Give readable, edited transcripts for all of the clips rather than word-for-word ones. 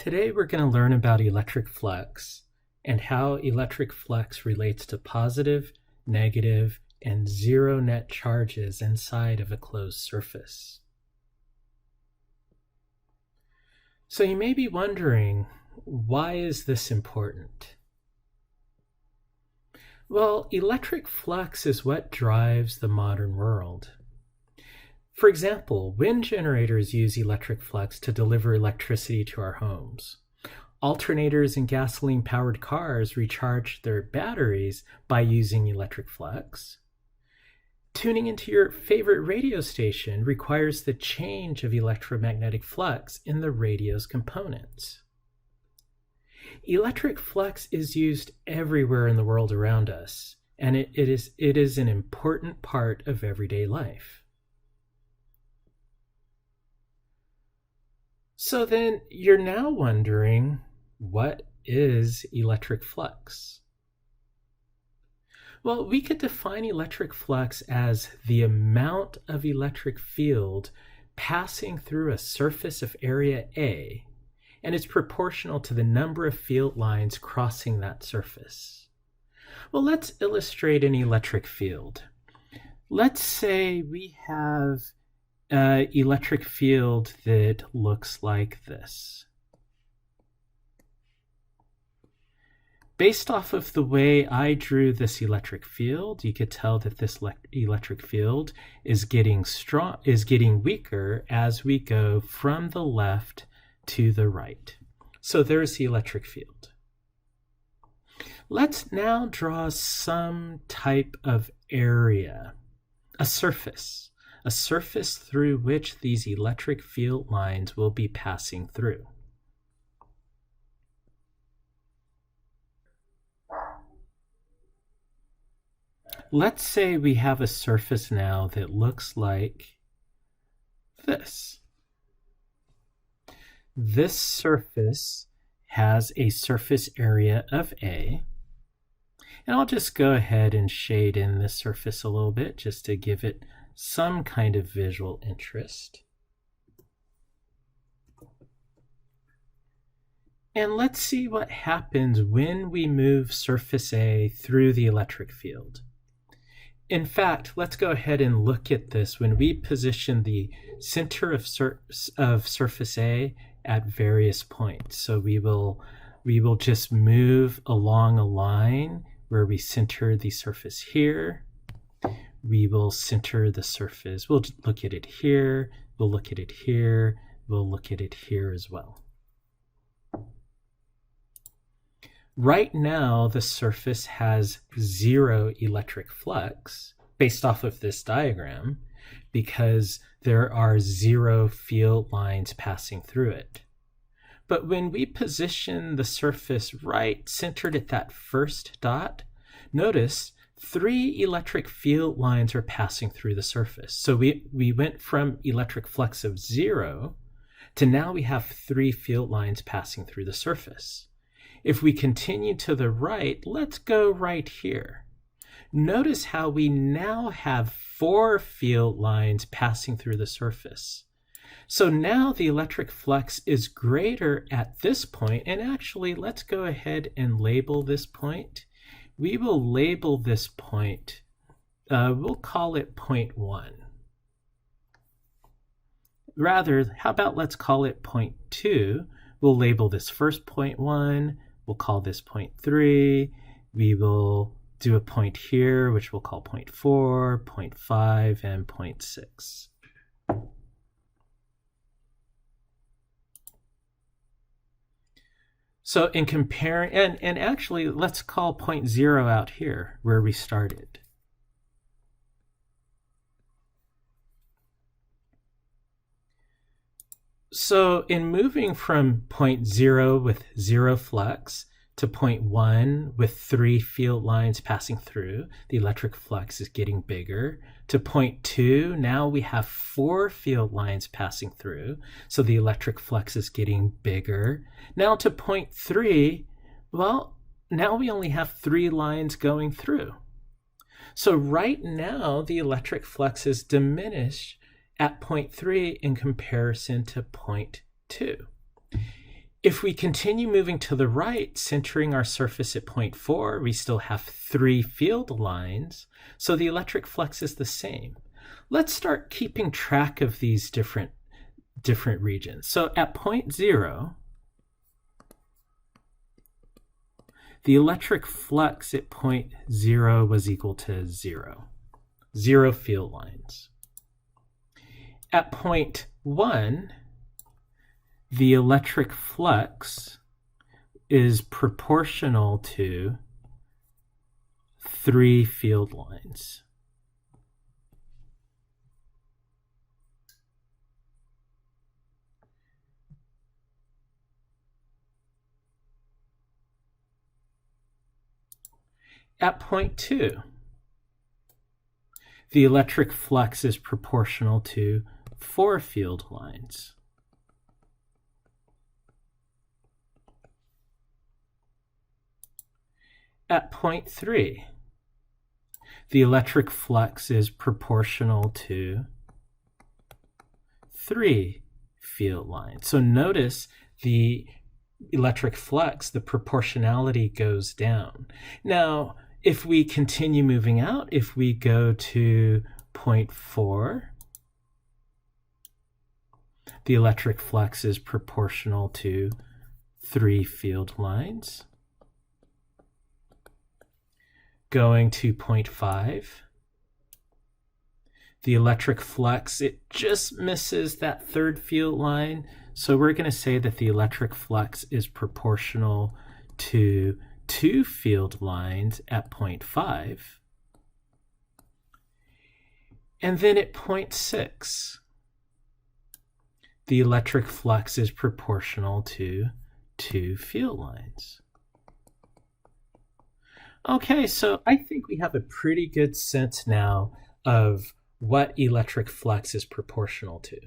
Today we're going to learn about electric flux and how electric flux relates to positive, negative, and zero net charges inside of a closed surface. So you may be wondering, why is this important? Well, electric flux is what drives the modern world. For example, wind generators use electric flux to deliver electricity to our homes. Alternators in gasoline-powered cars recharge their batteries by using electric flux. Tuning into your favorite radio station requires the change of electromagnetic flux in the radio's components. Electric flux is used everywhere in the world around us, and it is an important part of everyday life. So then you're now wondering, what is electric flux? Well, we could define electric flux as the amount of electric field passing through a surface of area A, and it's proportional to the number of field lines crossing that surface. Well, let's illustrate an electric field. Let's say we have an electric field that looks like this. Based off of the way I drew this electric field, you could tell that this electric field is getting weaker as we go from the left to the right. So there's the electric field. Let's now draw some type of area, a surface through which these electric field lines will be passing through. Let's say we have a surface now that looks like this. This surface has a surface area of A. And I'll just go ahead and shade in this surface a little bit just to give it some kind of visual interest. And let's see what happens when we move surface A through the electric field. In fact, let's go ahead and look at this when we position the center of surface A at various points. So we will just move along a line where we center the surface here. We will center the surface. We'll look at it here. We'll look at it here. We'll look at it here as well. Right now, the surface has zero electric flux based off of this diagram because there are zero field lines passing through it. But when we position the surface right centered at that first dot, notice 3 electric field lines are passing through the surface. So we went from electric flux of 0 to now we have 3 field lines passing through the surface. If we continue to the right, let's go right here. Notice how we now have 4 field lines passing through the surface. So now the electric flux is greater at this point, and actually let's go ahead and label this point. We will label this point, we'll call it point 1. Rather, how about let's call it point 2. We'll label this first point 1. We'll call this point 3. We will do a point here, which we'll call point 4, point 5, and point 6. So in comparing, and actually let's call point 0 out here where we started. So in moving from point 0 with 0 flux to point 1 with 3 field lines passing through, the electric flux is getting bigger. To point 2, now we have 4 field lines passing through, so the electric flux is getting bigger. Now to point 3, well, now we only have 3 lines going through. So right now, the electric flux is diminished at point 3 in comparison to point 2. If we continue moving to the right, centering our surface at point 4, we still have 3 field lines, so the electric flux is the same. Let's start keeping track of these different regions. So at point 0, the electric flux at point 0 was equal to 0. 0 field lines. At point 1, the electric flux is proportional to 3 field lines. At point 2, the electric flux is proportional to 4 field lines. At point 3, the electric flux is proportional to 3 field lines. So notice the electric flux, the proportionality goes down. Now, if we continue moving out, if we go to point 4, the electric flux is proportional to 3 field lines. Going to point 5, the electric flux, it just misses that 3rd field line, so we're going to say that the electric flux is proportional to 2 field lines at point 5. And then at point 6, the electric flux is proportional to 2 field lines. Okay, so I think we have a pretty good sense now of what electric flux is proportional to.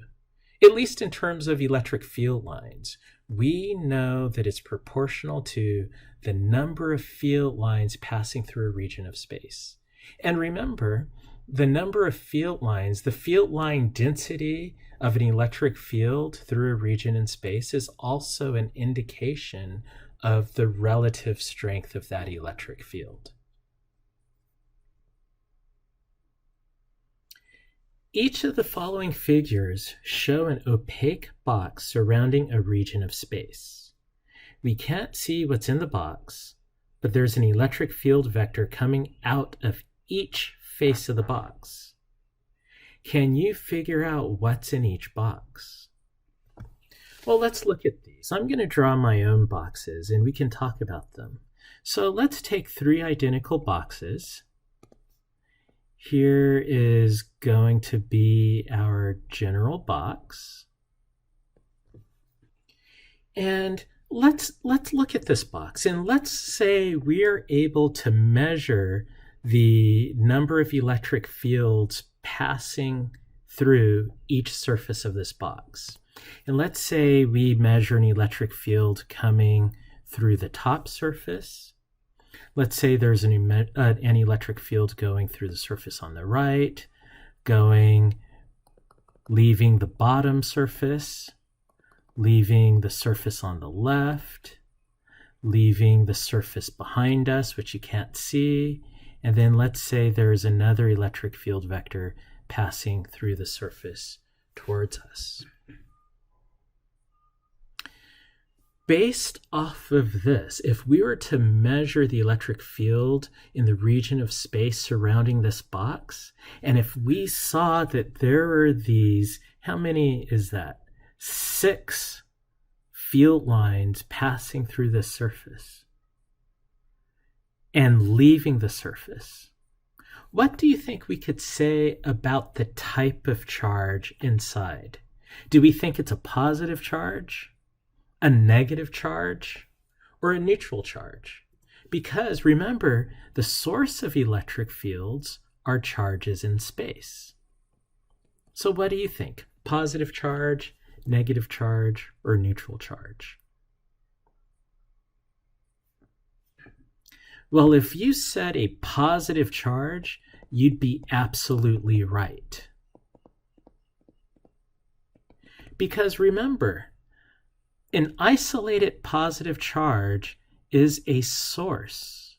At least in terms of electric field lines, we know that it's proportional to the number of field lines passing through a region of space. And remember, the number of field lines, the field line density of an electric field through a region in space is also an indication of the relative strength of that electric field. Each of the following figures show an opaque box surrounding a region of space. We can't see what's in the box, but there's an electric field vector coming out of each face of the box. Can you figure out what's in each box? Well, let's look at these. I'm going to draw my own boxes and we can talk about them. So let's take 3 identical boxes. Here is going to be our general box. And let's look at this box and let's say we are able to measure the number of electric fields passing through each surface of this box. And let's say we measure an electric field coming through the top surface. Let's say there's an electric field going through the surface on the right, leaving the bottom surface, leaving the surface on the left, leaving the surface behind us, which you can't see, and then let's say there's another electric field vector passing through the surface towards us. Based off of this, if we were to measure the electric field in the region of space surrounding this box, and if we saw that there are these, how many is that? 6 field lines passing through this surface and leaving the surface, what do you think we could say about the type of charge inside? Do we think it's a positive charge, a negative charge, or a neutral charge? Because remember, the source of electric fields are charges in space. So what do you think? Positive charge, negative charge, or neutral charge? Well, if you said a positive charge, you'd be absolutely right. Because remember, An isolated positive charge is a source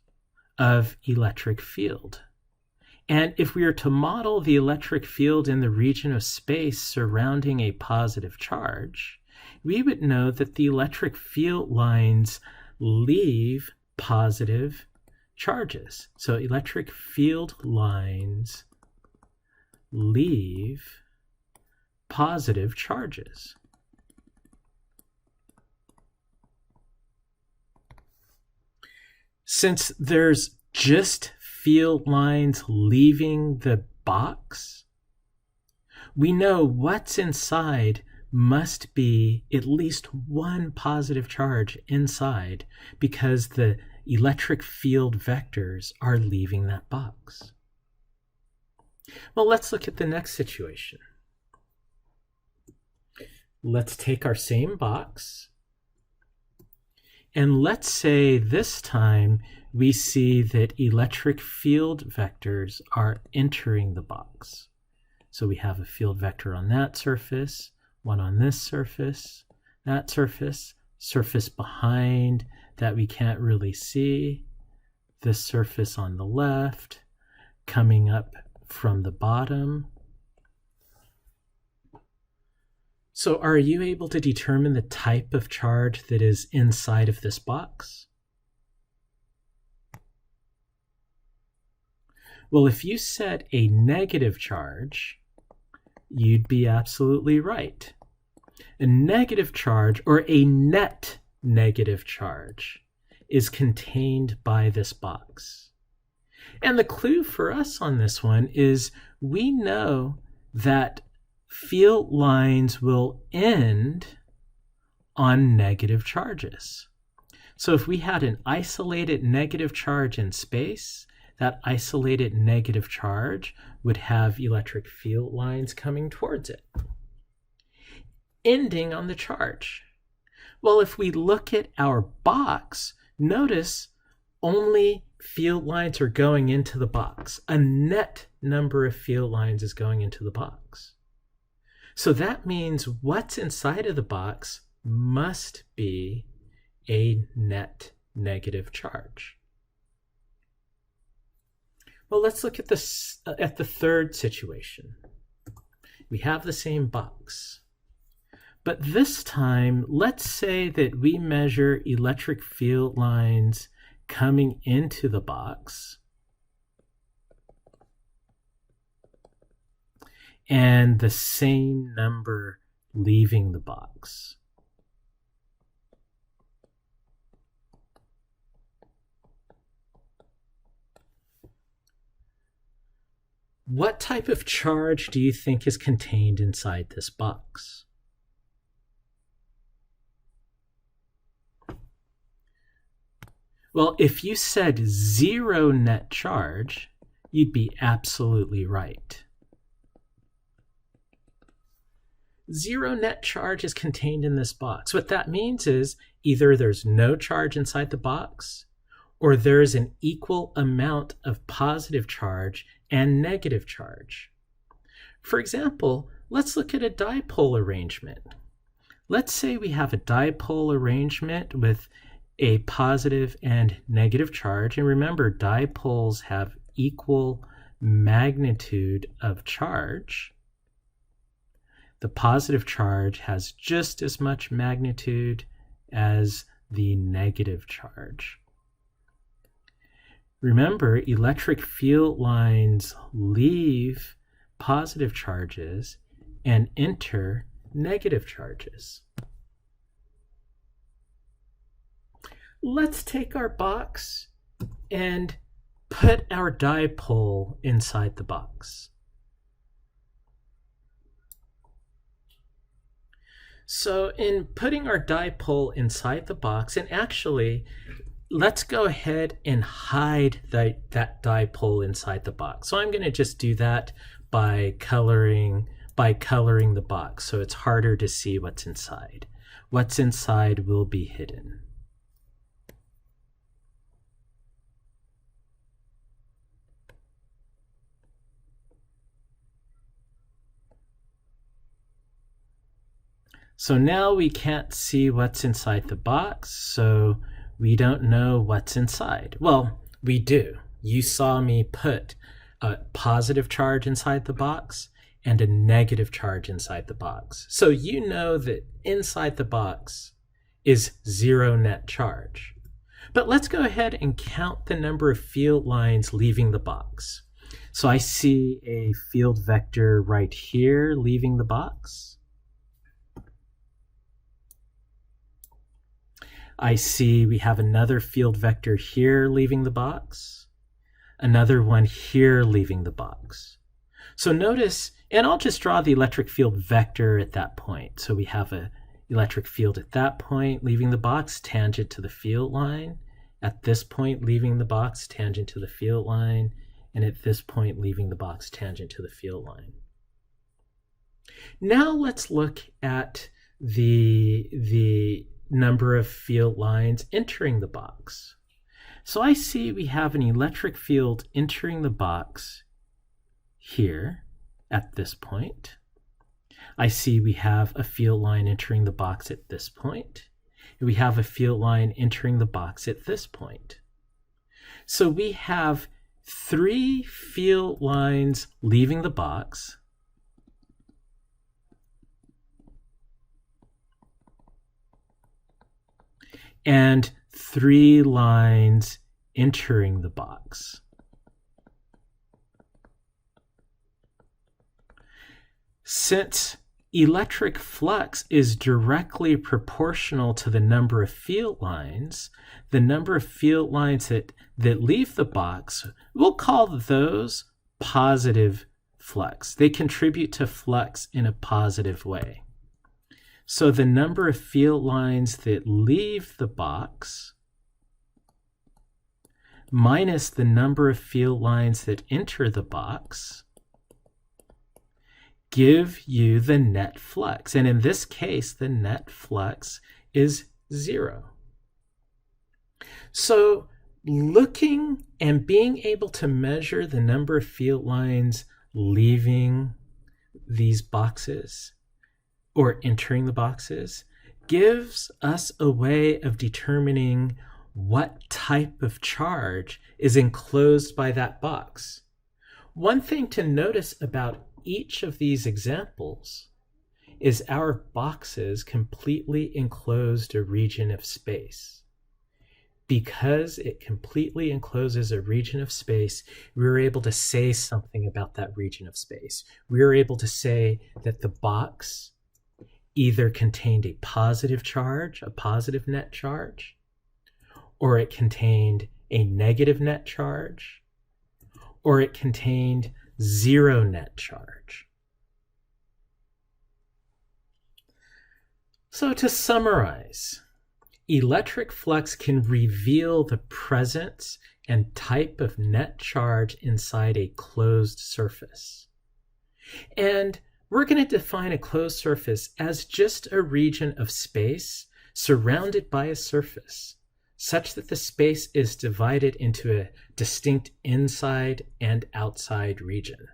of electric field. And if we are to model the electric field in the region of space surrounding a positive charge, we would know that the electric field lines leave positive charges. So electric field lines leave positive charges. Since there's just field lines leaving the box, we know what's inside must be at least one positive charge inside because the electric field vectors are leaving that box. Well, let's look at the next situation. Let's take our same box, and let's say this time we see that electric field vectors are entering the box. So we have a field vector on that surface, one on this surface, that surface behind that we can't really see, this surface on the left, coming up from the bottom. So are you able to determine the type of charge that is inside of this box? Well, if you set a negative charge, you'd be absolutely right. A negative charge, or a net negative charge, is contained by this box. And the clue for us on this one is we know that field lines will end on negative charges. So if we had an isolated negative charge in space, that isolated negative charge would have electric field lines coming towards it, ending on the charge. Well, if we look at our box, notice only field lines are going into the box. A net number of field lines is going into the box. So that means what's inside of the box must be a net negative charge. Well, let's look at this at the third situation. We have the same box, but this time, let's say that we measure electric field lines coming into the box and the same number leaving the box. What type of charge do you think is contained inside this box? Well, if you said zero net charge, you'd be absolutely right. Zero net charge is contained in this box. What that means is either there's no charge inside the box, or there's an equal amount of positive charge and negative charge. For example, let's look at a dipole arrangement. Let's say we have a dipole arrangement with a positive and negative charge. And remember, dipoles have equal magnitude of charge. The positive charge has just as much magnitude as the negative charge. Remember, electric field lines leave positive charges and enter negative charges. Let's take our box and put our dipole inside the box. So in putting our dipole inside the box, and actually, let's go ahead and hide that dipole inside the box. So I'm going to just do that by coloring the box, so it's harder to see what's inside. What's inside will be hidden. So now we can't see what's inside the box, so we don't know what's inside. Well, we do. You saw me put a positive charge inside the box and a negative charge inside the box. So you know that inside the box is 0 net charge. But let's go ahead and count the number of field lines leaving the box. So I see a field vector right here leaving the box. I see we have another field vector here leaving the box, another one here leaving the box. So notice, and I'll just draw the electric field vector at that point. So we have an electric field at that point leaving the box, tangent to the field line. At this point, leaving the box, tangent to the field line. And at this point, leaving the box, tangent to the field line. Now let's look at the number of field lines entering the box. So I see we have an electric field entering the box here at this point. I see we have a field line entering the box at this point. And we have a field line entering the box at this point. So we have 3 field lines leaving the box, and 3 lines entering the box. Since electric flux is directly proportional to the number of field lines, the number of field lines that leave the box, we'll call those positive flux. They contribute to flux in a positive way. So the number of field lines that leave the box minus the number of field lines that enter the box give you the net flux. And in this case, the net flux is 0. So looking and being able to measure the number of field lines leaving these boxes or entering the boxes gives us a way of determining what type of charge is enclosed by that box. One thing to notice about each of these examples is our boxes completely enclosed a region of space. Because it completely encloses a region of space, we're able to say something about that region of space. We're able to say that the box either contained a positive charge, a positive net charge, or it contained a negative net charge, or it contained 0 net charge. So to summarize, electric flux can reveal the presence and type of net charge inside a closed surface. And we're going to define a closed surface as just a region of space surrounded by a surface, such that the space is divided into a distinct inside and outside region.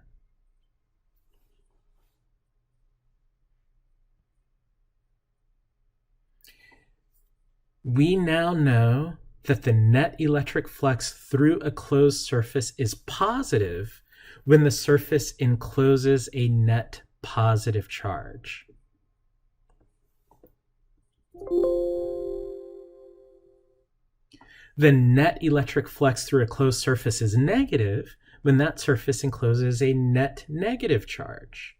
We now know that the net electric flux through a closed surface is positive when the surface encloses a net positive charge. The net electric flux through a closed surface is negative when that surface encloses a net negative charge.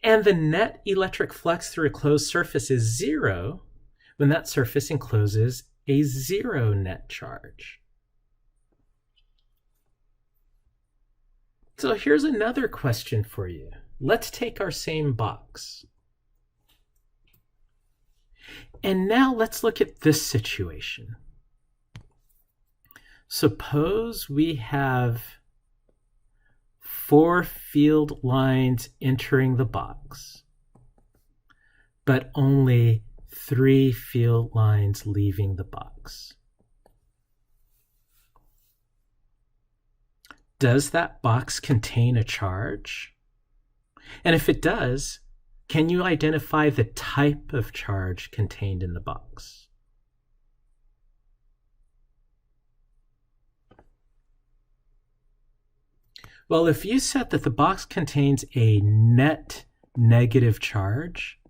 And the net electric flux through a closed surface is 0 when that surface encloses a 0 net charge. So here's another question for you. Let's take our same box. And now let's look at this situation. Suppose we have 4 field lines entering the box, but only 3 field lines leaving the box. does that box contain a charge? And if it does, can you identify the type of charge contained in the box? Well, if you said that the box contains a net negative charge,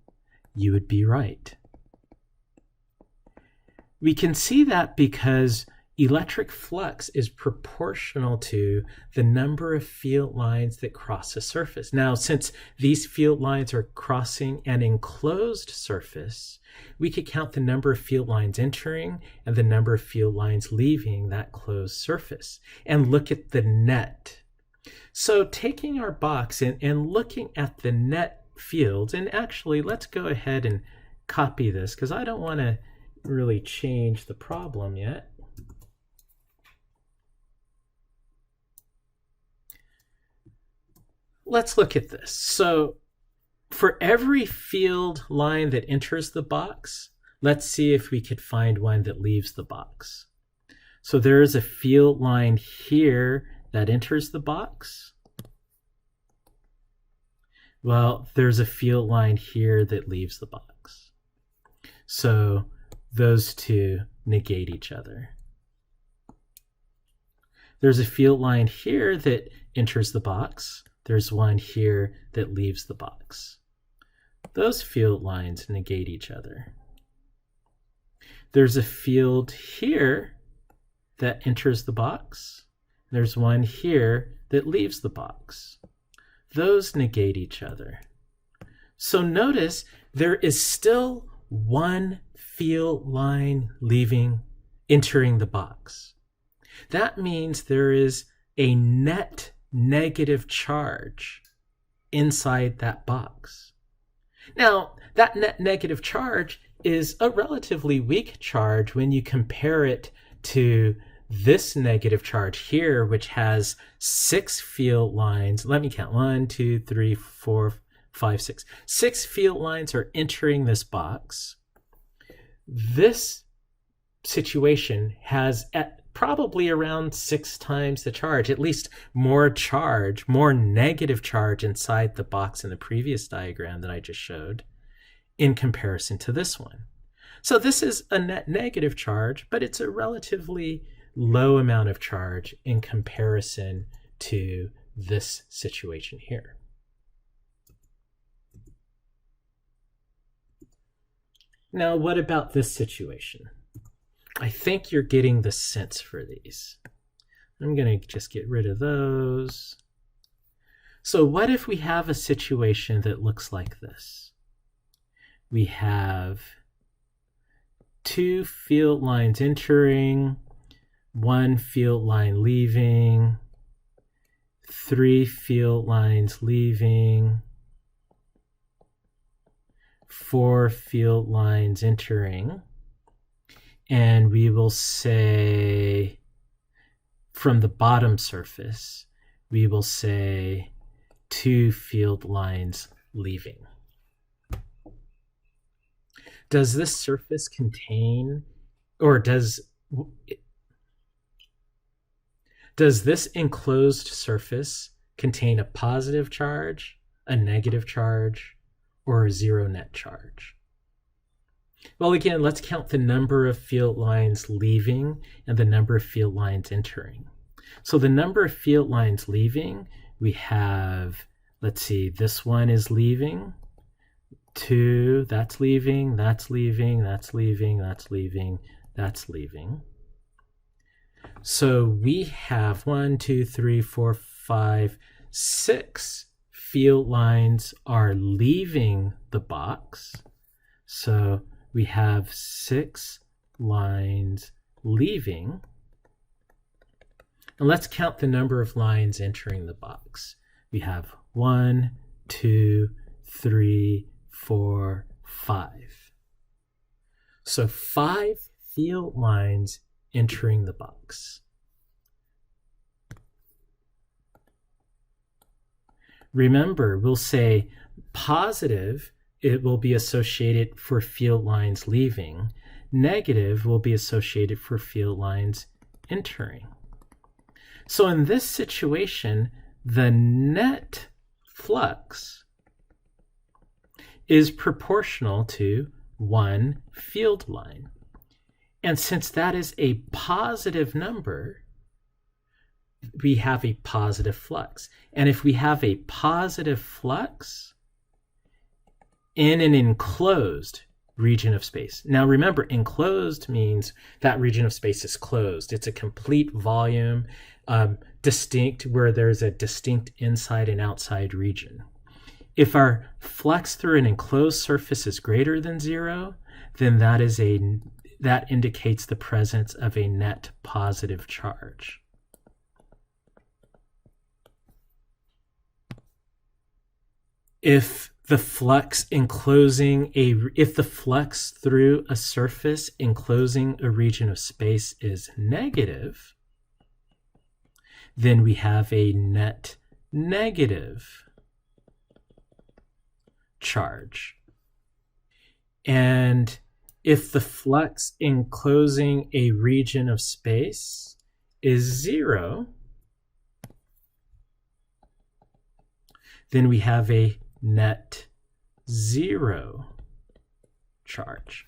you would be right. We can see that because electric flux is proportional to the number of field lines that cross a surface. Now, since these field lines are crossing an enclosed surface, we could count the number of field lines entering and the number of field lines leaving that closed surface and look at the net. So taking our box and looking at the net fields, and actually let's go ahead and copy this because I don't want to really change the problem yet. Let's look at this. So for every field line that enters the box, let's see if we could find one that leaves the box. So there is a field line here that enters the box. Well, there's a field line here that leaves the box. So those two negate each other. There's a field line here that enters the box. There's one here that leaves the box. Those field lines negate each other. There's a field here that enters the box. There's one here that leaves the box. Those negate each other. So notice there is still one field line entering the box. That means there is a net negative charge inside that box. Now, that net negative charge is a relatively weak charge when you compare it to this negative charge here, which has 6 field lines. Let me count. 1, 2, 3, 4, 5, 6. 6 field lines are entering this box. This situation has probably around 6 times the charge, at least more charge, more negative charge inside the box in the previous diagram that I just showed in comparison to this one. So this is a net negative charge, but it's a relatively low amount of charge in comparison to this situation here. Now, what about this situation? I think you're getting the sense for these. I'm going to just get rid of those. So what if we have a situation that looks like this? We have 2 field lines entering, 1 field line leaving, 3 field lines leaving, 4 field lines entering. And we will say from the bottom surface, we will say 2 field lines leaving. Does this surface contain, or does this enclosed surface contain a positive charge, a negative charge, or a 0 net charge? Well, again, let's count the number of field lines leaving and the number of field lines entering. So the number of field lines leaving, we have, let's see, this one is leaving, 2, that's leaving, that's leaving, that's leaving, that's leaving, that's leaving. So we have 1, 2, 3, 4, 5, 6 field lines are leaving the box. So we have 6 lines leaving. And let's count the number of lines entering the box. We have 1, 2, 3, 4, 5. So 5 field lines entering the box. Remember, we'll say positive, it will be associated for field lines leaving. Negative will be associated for field lines entering. So in this situation, the net flux is proportional to one field line. And since that is a positive number, we have a positive flux. And if we have a positive flux in an enclosed region of space. Now remember, enclosed means that region of space is closed. It's a complete volume, distinct, where there's a distinct inside and outside region. If our flux through an enclosed surface is greater than 0, then that indicates the presence of a net positive charge. If the flux through a surface enclosing a region of space is negative, then we have a net negative charge. And if the flux enclosing a region of space is 0, then we have a net 0 charge.